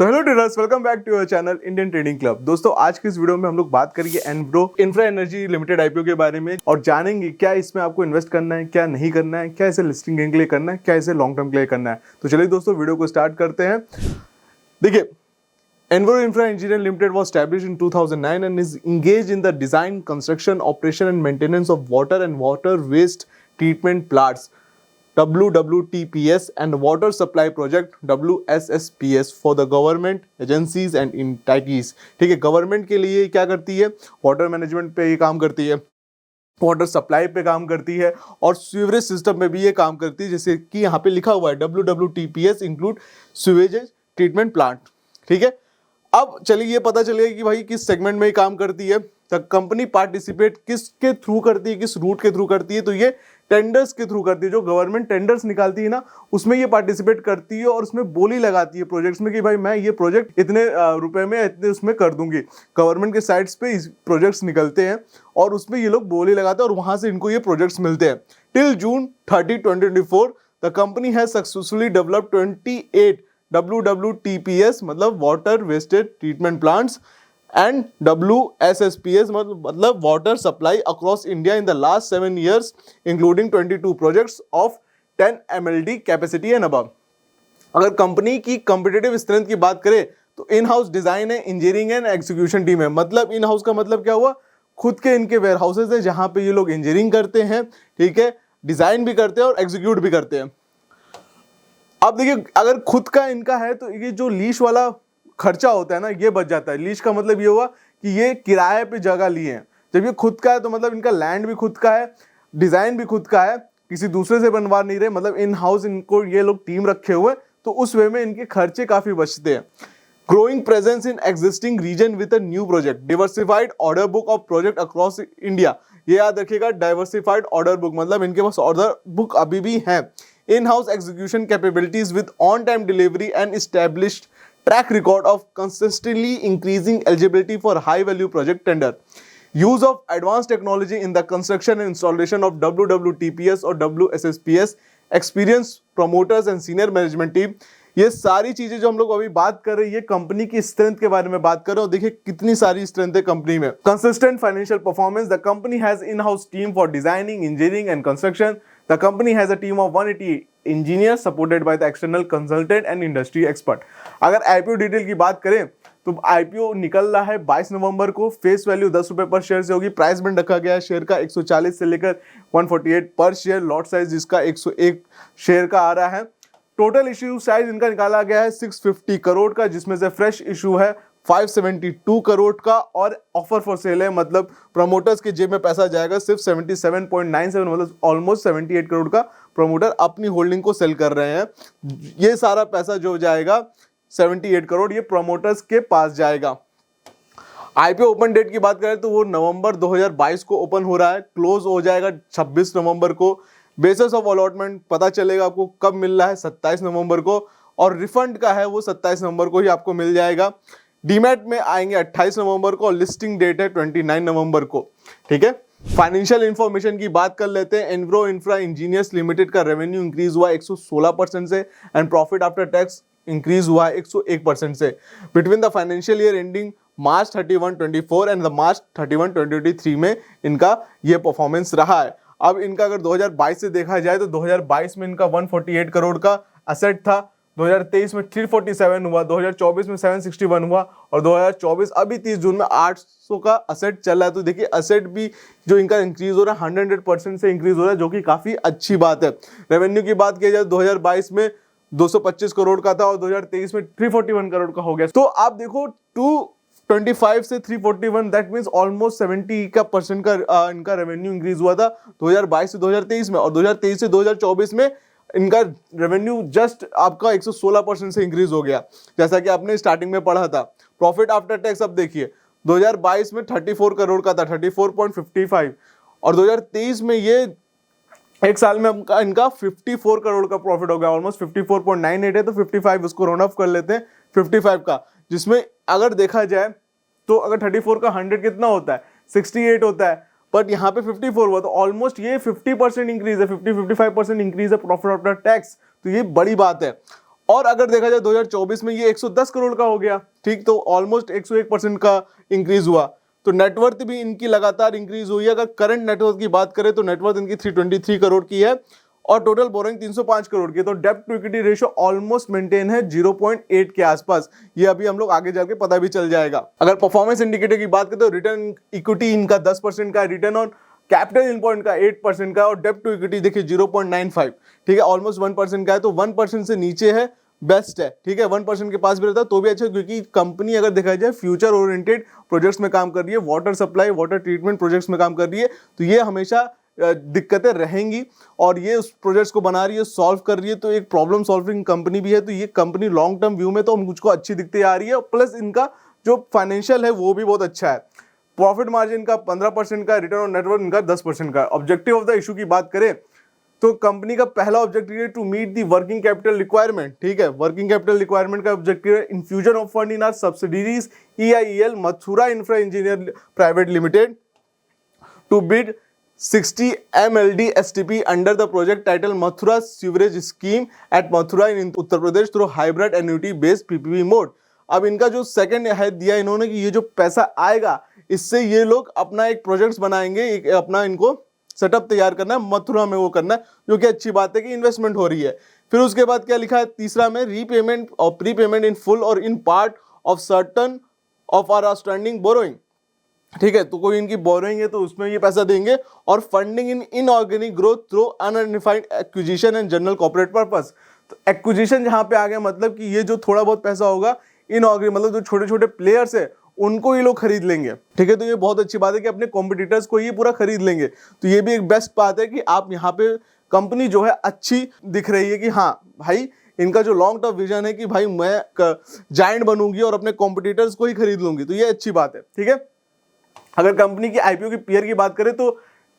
तो hello traders, welcome back to your channel Indian trading club. दोस्तों, आज की इस वीडियो में हम लोग बात करेंगे एनव्रो इंफ्रा एनर्जी लिमिटेड आईपीओ के बारे में और जानेंगे क्या इसमें आपको इन्वेस्ट करना है, क्या नहीं करना है, क्या इसे लिस्टिंग गेन के लिए करना है, क्या इसे लॉन्ग टर्म के लिए करना है। तो चलिए दोस्तों, वीडियो को स्टार्ट करते हैं। देखिए, Enviro Infra Engineering Limited was established in 2009 and is engaged in the design, construction, operation and maintenance of water and water waste treatment plants WWTPS and water supply project WSSPS for the government agencies and entities। ठीक है, government के लिए क्या करती है? Water management पे ये काम करती है, वाटर सप्लाई पे काम करती है और सीवरेज सिस्टम में भी ये काम करती है। जैसे कि यहाँ पे लिखा हुआ है WWTPS include sewage treatment plant. ठीक है, अब चलिए ये पता चलेगा कि भाई किस सेगमेंट में ये काम करती है। तो कंपनी पार्टिसिपेट किसके थ्रू करती है, किस रूट के थ्रू करती है? तो ये टेंडर्स के थ्रू करती है। जो गवर्नमेंट टेंडर्स निकालती है ना, उसमें ये पार्टिसिपेट करती है और उसमें बोली लगाती है प्रोजेक्ट्स में कि भाई मैं ये प्रोजेक्ट इतने रुपए में इतने उसमें कर दूंगी। गवर्नमेंट के साइट्स पे इस प्रोजेक्ट्स निकलते हैं और उसमें ये लोग बोली लगाते हैं और वहां से इनको ये प्रोजेक्ट्स मिलते हैं। Till June 30, 2024 the company has successfully developed 28 WWTPS मतलब water wastage treatment plants and WSSPS मतलब water supply across India in the last 7 years including 22 projects of 10 MLD capacity and above. अगर कंपनी की competitive strength की बात करें तो in house design है, engineering and execution team है। मतलब इन हाउस का मतलब क्या हुआ? खुद के इनके वेयर हाउसेज है जहां पे ये लोग इंजीनियरिंग करते हैं, ठीक है, डिजाइन भी करते हैं और एग्जीक्यूट भी करते हैं। अब देखिए, अगर खुद का इनका है तो ये जो लीज वाला खर्चा होता है ना, ये बच जाता है। लीज का मतलब ये हुआ कि ये किराए पे जगह लिए हैं। जब ये खुद का है तो मतलब इनका लैंड भी खुद का है, डिजाइन भी खुद का है, किसी दूसरे से बनवा नहीं रहे। मतलब इन हाउस इनको ये लोग टीम रखे हुए, तो उस वे में इनके खर्चे काफी बचते हैं। Growing presence in existing region with a new project, diversified order book of project across India. ये याद रखिएगा, डाइवर्सिफाइड ऑर्डर बुक मतलब इनके पास ऑर्डर बुक अभी भी है। In house execution capabilities with on time delivery and established track record of consistently increasing eligibility for high value project tender, use of advanced technology in the construction and installation of WWTPS और WSSPS, experienced promoters and senior management team। ये सारी चीजें जो हम लोग अभी बात कर रहे हैं, ये कंपनी की स्ट्रेंथ के बारे में बात कर रहे हो। देखिए कितनी सारी स्ट्रेंथ है कंपनी में। Consistent financial performance, the company has in house team for designing, engineering and construction. The company has a team of 180 engineers supported by the external consultant and industry expert। अगर IPO detail की बात करें तो IPO निकल रहा है 22 नवंबर को। Face value 10 रुपए पर शेयर से होगी। प्राइस बैंड रखा गया है शेयर का 140 से लेकर 148 पर शेयर। लॉट साइज जिसका 101 शेयर का आ रहा है। टोटल इश्यू साइज इनका निकाला गया है 650 करोड़ का, जिसमें से फ्रेश इशू है 572 करोड़ का और ऑफर फॉर सेल है। मतलब प्रमोटर्स के जेब में पैसा जाएगा सिर्फ 77.97 मतलब ऑलमोस्ट 78 करोड़ का प्रमोटर अपनी होल्डिंग को सेल कर रहे हैं। ये सारा पैसा जो जाएगा 78 करोड़ ये प्रमोटर्स के पास जाएगा। आईपीओ ओपन डेट की बात करें तो वो नवंबर 2022 को ओपन हो रहा है, क्लोज हो जाएगा 26 नवंबर को। बेसिस ऑफ अलॉटमेंट पता चलेगा आपको कब मिल रहा है, 27 नवंबर को, और रिफंड का है वो 27 नवंबर को ही आपको मिल जाएगा। डीमैट में आएंगे 28 नवंबर को और लिस्टिंग डेट है 29 नवंबर को। ठीक है, फाइनेंशियल इंफॉर्मेशन की बात कर लेते हैं। एनव्रो इंफ्रा इंजीनियर्स लिमिटेड का रेवेन्यू इंक्रीज हुआ 116% से and profit after tax increase हुआ 101% से between the financial year ending March 31, 2024 and the March 31, 2023 में इनका ये परफॉर्मेंस रहा है। अब इनका अगर 2022 से देखा जाए तो 2022 में इनका 148 करोड़ का असेट था, 2023 में 347 हुआ, 2024 में 761 हुआ और 2024 अभी 30 जून में 800 का असेट चल रहा है। तो देखिए असेट भी जो इनका इंक्रीज हो रहा है 100% से इंक्रीज हो रहा है, जो कि काफी अच्छी बात है। रेवेन्यू की बात की जाए 2022 में 225 करोड़ का था और 2023 में 341 करोड़ का हो गया। तो आप देखो 225 से 341 दैट मींस ऑलमोस्ट 70 का परसेंट का इनका रेवेन्यू इंक्रीज हुआ था 2022 से 2023 में, और 2023 से 2024 में इनका रेवेन्यू जस्ट आपका 116% से इंक्रीज हो गया, जैसा कि आपने स्टार्टिंग में पढ़ा था। प्रॉफिट आफ्टर टैक्स अब देखिए 2022 में 34 करोड़ का था, 34.55, और 2023 में ये एक साल में इनका 54 करोड़ का प्रॉफिट हो गया, ऑलमोस्ट 54.98 है। तो 55 उसको राउंड ऑफ कर लेते हैं 55 का, जिसमें अगर देखा जाए तो अगर 34 का 100 कितना होता है, 68 होता है, बट यहाँ पे 54 हुआ, तो ऑलमोस्ट ये 50% इंक्रीज है, 50-55% इंक्रीज है प्रॉफिट आफ्टर टैक्स। तो ये बड़ी बात है। और अगर देखा जाए 2024 में ये 110 करोड़ का हो गया, ठीक, तो ऑलमोस्ट 101% का इंक्रीज हुआ। तो नेटवर्थ भी इनकी लगातार इंक्रीज हुई है। अगर करंट नेटवर्थ की बात करें तो नेटवर्थ इनकी 323 करोड़ की है और टोटल बोरोइंग 305 करोड़ की। तो डेब्ट to equity ratio almost maintain है 0.8 के आसपास। ये अभी हम लोग आगे जाके पता भी चल जाएगा। अगर परफॉर्मेंस इंडिकेटर की बात करें तो रिटर्न इक्विटी इनका 10% का, रिटर्न ऑन कैपिटल इम्पॉइंट का 8% का और डेब्ट टू इक्विटी देखिए 0.95, ठीक है, ऑलमोस्ट 1% का है। तो 1% से नीचे है बेस्ट है, ठीक है। 1% के पास भी रहता है तो भी अच्छा, क्योंकि कंपनी अगर देखा जाए फ्यूचर ओरिएंटेड प्रोजेक्ट्स में काम कर रही है, water supply, water treatment projects में काम कर रही है, तो ये हमेशा दिक्कतें रहेंगी और ये उस प्रोजेक्ट्स को बना रही है, सॉल्व कर रही है, तो एक प्रॉब्लम सॉल्विंग कंपनी भी है। तो ये कंपनी लॉन्ग टर्म व्यू में तो मुझको अच्छी दिखती आ रही है, प्लस इनका जो फाइनेंशियल है वो भी बहुत अच्छा है। प्रॉफिट मार्जिन का 15% का, रिटर्न ऑन नेटवर्थ इनका 10% का। ऑब्जेक्टिव ऑफ द इशू की बात करें तो कंपनी का पहला ऑब्जेक्टिव है to meet the working capital requirement, ठीक है। वर्किंग कैपिटल रिक्वायरमेंट का ऑब्जेक्टिव है infusion of fund in our subsidies EIEL Mathura infra engineer private limited to bid 60 MLD STP under the project title Mathura sewerage scheme at Mathura in Uttar Pradesh through hybrid annuity based PPP mode. अब इनका जो second है दिया इन्होंने कि ये जो पैसा आएगा इससे ये लोग अपना एक प्रोजेक्ट्स बनाएंगे, एक अपना इनको सेटअप तैयार करना है, मथुरा में वो करना है, जो कि अच्छी बात है कि इन्वेस्टमेंट हो रही है। फिर उसके बाद क्या लिखा है तीसरा में, रीपेमेंट और प्री पेमेंट इन फुल और in part of certain of our outstanding borrowing, ठीक है। तो कोई इनकी बोरोइंग है तो उसमें ये पैसा देंगे। और funding in inorganic growth through unidentified acquisition and general corporate purpose. तो एक्विजिशन जहां पे आ गया, मतलब कि ये जो थोड़ा बहुत पैसा होगा इनऑर्गेनिक, मतलब जो छोटे छोटे प्लेयर्स है उनको ये लोग खरीद लेंगे, ठीक है। तो ये बहुत अच्छी बात है कि अपने कॉम्पिटिटर्स को ये पूरा खरीद लेंगे। तो ये भी एक बेस्ट बात है कि आप यहाँ पे कंपनी जो है अच्छी दिख रही है कि हाँ भाई इनका जो लॉन्ग टर्म विजन है कि भाई मैं जायंट बनूंगी और अपने कॉम्पिटिटर्स को ही खरीद लूंगी, तो ये अच्छी बात है, ठीक है। अगर कंपनी की IPO की पीयर की बात करें तो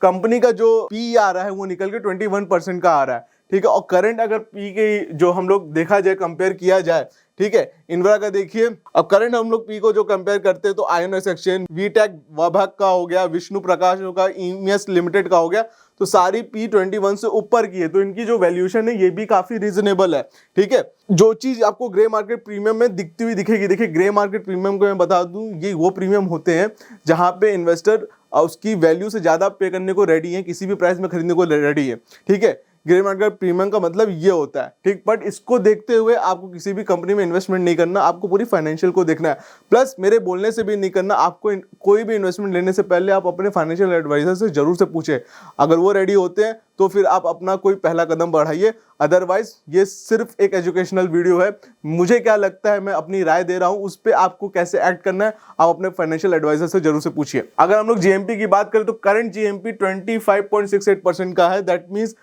कंपनी का जो PE आ रहा है वो निकल के 21% का आ रहा है, ठीक है। और करंट अगर पी के जो हम लोग देखा जाए, कंपेयर किया जाए, ठीक है, इन्फ्रा का देखिए। अब करंट हम लोग पी को जो कंपेयर करते हैं तो INOX एक्सचेंज, वीटेक वाभाग का हो गया, विष्णु प्रकाश का, EMS लिमिटेड का हो गया, तो सारी P21 से ऊपर की है। तो इनकी जो वैल्यूएशन है ये भी काफी रीजनेबल है, ठीक है। जो चीज आपको ग्रे मार्केट प्रीमियम में दिखती हुई दिखेगी, देखिए ग्रे मार्केट प्रीमियम को मैं बता दूं, ये वो प्रीमियम होते हैं जहां पे इन्वेस्टर उसकी वैल्यू से ज्यादा पे करने को रेडी है, किसी भी प्राइस में खरीदने को रेडी है, ठीक है। ग्रे मार्केट प्रीमियम का मतलब ये होता है, ठीक। बट इसको देखते हुए आपको किसी भी कंपनी में इन्वेस्टमेंट नहीं करना, आपको पूरी फाइनेंशियल को देखना है। प्लस मेरे बोलने से भी नहीं करना, आपको कोई भी इन्वेस्टमेंट लेने से पहले आप अपने फाइनेंशियल एडवाइजर से जरूर से पूछे। अगर वो रेडी होते हैं तो फिर आप अपना कोई पहला कदम बढ़ाइए, अदरवाइज ये सिर्फ एक एजुकेशनल वीडियो है। मुझे क्या लगता है, मैं अपनी राय दे रहा हूं, उस पर आपको कैसे एक्ट करना है आप अपने फाइनेंशियल एडवाइजर से जरूर से पूछिए। अगर हम लोग GMP की बात करें तो करंट GMP 25.68% का है। दैट मीन्स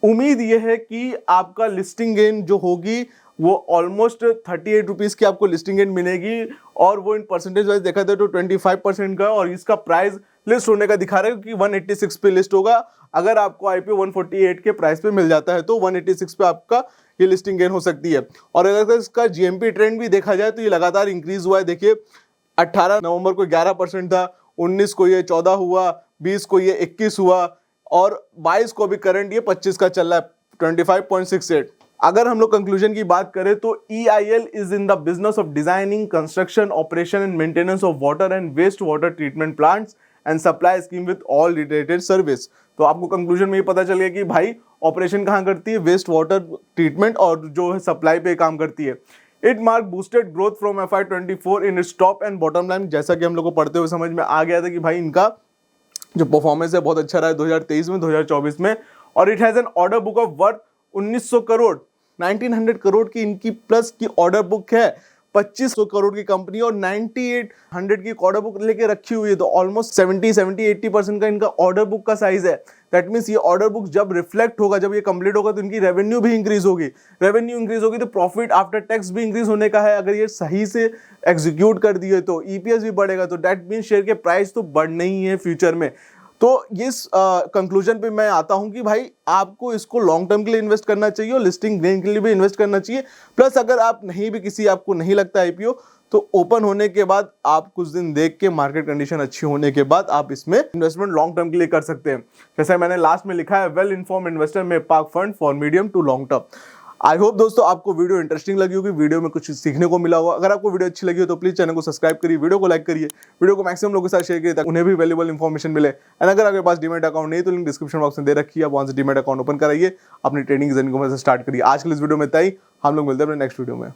उम्मीद यह है कि आपका लिस्टिंग गेन जो होगी वो ऑलमोस्ट 38 रुपीज की आपको लिस्टिंग गेन मिलेगी, और वो इन परसेंटेज वाइज देखा जाए तो 25% का। और इसका प्राइस लिस्ट होने का दिखा रहा है क्योंकि 186 पे लिस्ट होगा। अगर आपको IPO 148 के प्राइस पे मिल जाता है तो 186 पे आपका ये लिस्टिंग गेन हो सकती है। और अगर इसका GMP ट्रेंड भी देखा जाए तो ये लगातार इंक्रीज हुआ है। देखिए 18 नवंबर को 11% था, 19 को ये 14 हुआ, 20 को ये 21 हुआ, और 22 को भी करंट ये 25 का चल रहा है 25.68। अगर हम लोग कंक्लूजन की बात करें तो EIL is in the business of designing, construction, operation and maintenance of water and waste water treatment plants and supply scheme with all related service. तो आपको कंक्लूजन में ये पता चल गया कि भाई ऑपरेशन कहाँ करती है, वेस्ट वाटर ट्रीटमेंट, और जो है सप्लाई पे काम करती है। It mark boosted growth from FY24 in its top and bottom line. जैसा कि हम लोग को पढ़ते हुए समझ में आ गया था कि भाई इनका जो परफॉर्मेंस है बहुत अच्छा रहा है 2023 में, 2024 में। और it has an order book of worth 1900 crore, 1900 crore की इनकी प्लस की ऑर्डर बुक है। 2500 करोड़ की कंपनी और 9800 की ऑर्डर बुक लेके रखी हुई है। तो ऑलमोस्ट 70-80% का इनका ऑर्डर बुक का साइज है। दैट मीन्स ये ऑर्डर बुक जब रिफ्लेक्ट होगा, जब ये कंप्लीट होगा, तो इनकी रेवेन्यू भी इंक्रीज होगी। रेवेन्यू इंक्रीज होगी तो प्रॉफिट आफ्टर टैक्स भी इंक्रीज होने का है। अगर ये सही से एग्जीक्यूट कर दिए तो EPS भी बढ़ेगा। तो दैट मीन्स शेयर के प्राइस तो बढ़ने ही है फ्यूचर में। तो इस कंक्लूजन पे मैं आता हूं कि भाई आपको इसको लॉन्ग टर्म के लिए इन्वेस्ट करना चाहिए और लिस्टिंग गेन के लिए भी इन्वेस्ट करना चाहिए। प्लस अगर आप नहीं भी किसी आपको नहीं लगता IPO, तो ओपन होने के बाद आप कुछ दिन देख के, मार्केट कंडीशन अच्छी होने के बाद आप इसमें इन्वेस्टमेंट लॉन्ग टर्म के लिए कर सकते हैं। जैसे मैंने लास्ट में लिखा है, वेल इन्फॉर्म्ड इन्वेस्टर में park fund for medium to long term. I hope दोस्तों आपको वीडियो इंटरेस्टिंग लगी होगी, वीडियो में कुछ सीखने को मिला होगा। अगर आपको वीडियो अच्छी लगी हो तो प्लीज चैनल को सब्सक्राइब करिए, वीडियो को लाइक करिए, वीडियो को मैक्सिमम लोगों के साथ शेयर करिए ताकि उन्हें भी वैल्यूएबल इन्फॉर्मेशन मिले। एंड अगर आपके पास डीमैट अकाउंट नहीं तो लिंक डिस्क्रिप्शन बॉक्स में दे रखी है, आप वहां से डीमैट अकाउंट ओपन कराइए, अपनी ट्रेडिंग जर्नी को वहां से स्टार्ट करिए। आज के इस वीडियो में इतना ही, हम लोग मिलते हैं अपने नेक्स्ट वीडियो में।